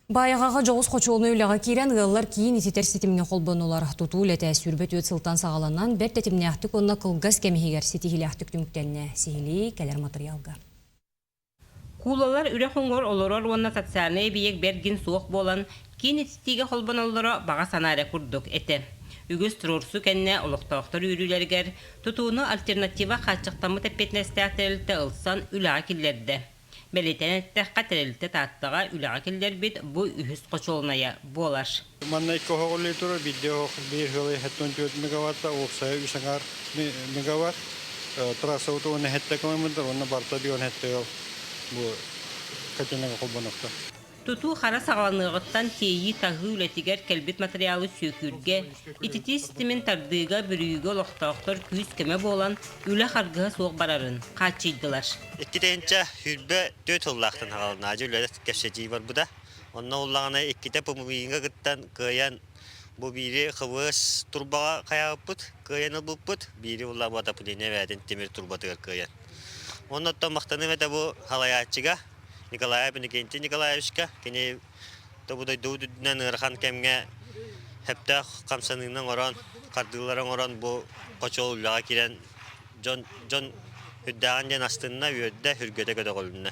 Баяғаға жоғыз қочуылны үліға кейрен ғылылар кейін итетер сетімге қолбанылар тұтуыл әті сүрбет өт сылтан сағаланан бәр тәтімне ақтық онына қылғас кәмегер сетихілі ақтық түміктәліне сихілі кәлер материалға. Кулалар үрі қоңғыр олырор онына социальный бейек бәргін суық болан кейін итеттіге қолбанылары баға санары күрдік әті. Үгіз тұрурсу кәнне ұлықтауқтар үйрілергер тұтуыны альтернатива қатшықтамы тәппетнесті әтірілті ұлсан үліға келерді. Белетенетте қатырылты таттаға үліға келдер бит бұ үхіс қочолынaya болар. Манна икко хоғылы тұры бидде бір хылы 74 мегаватта, оқсайы үшіңар мегаватт. Трасса ұты оны хетті көмімдір, оны барта бі оны хетті бұл кәтенеге қолбанықта. Туту қара сағаланығыттан тейі тағы үлетігер кәлбет материалы сөкүрге, итити системен тардыға бүрүйігі олықтауқтар күйіз кеме болан үлі қарғыға соқ барарын қатшыйдылар. Ikkiteince hürbe 4 yıllaqtan hağalınacı ülede kefşeciği var bu da. Onunla ullağına ikkite bu mübiyinge gıttan kıyan bu biri kıvız turbağa kayağıpıt, kıyanı bulpıt, biri ullağı bada püline verdin demir turbatıgar kıyan. Onunla da maqtanı ve de bu halayatçıga, Nikolay Benikenti Nikolayevska, kini da bu da doğududan ırxan kemge hepte kamsanından oran, kardıların oran bu koçol ullağa kiren John Hüddağın astığına yördü hürgöte göde kolunna.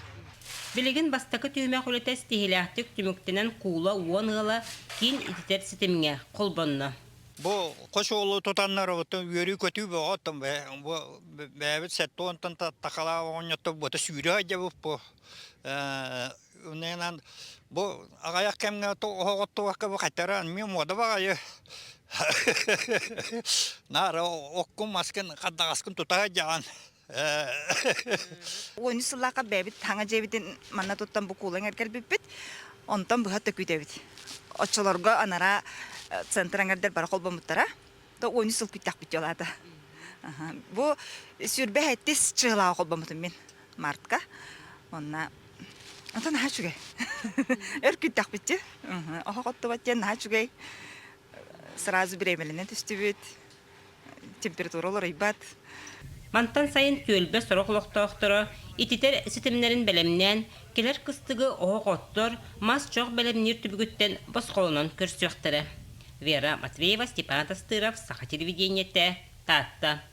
Bilgin bastakı tüyme kulete stihilahtık tümüktenen kuğula uğan ığala kin ititer sitemine kolbanına. Bu koşoğlu tutanlar oldu, yürü kötü bir otum ve bu evet setti ondan takala oynattı bu da sürü acaba bu. Ondan bu ayak kemne to oğuttu vakı bu kateran mi moda var. Nara okkum masken kaddaskın tutacağın. Oyunu sıllaqa bebit tanga jebidin manna tuttan bu kulan erkel bibit ondan bu hatta küdebit. Açılarga anara centrangerder bar kolbamutara da oyunu sıl kütak bitiyorlardı. Bu sürbe hettis çıgla kolbamutun min martka. Onna ondan ha çugay. Kütak bitti. Aha qottu batyan ha çugay. Сразу беременна төстүбүт. Температуралар ибат. Мантан сайын төлбе сорохлоқтоқтыры, ититер сетемнерин белемнен, келер кыстыгы оғоттор, мас чоқ белемнер түбігіттен бос қолынан көрсөқтірі. Вера Матвеева, Степан Тастыров, Саха телевидениете, Татта.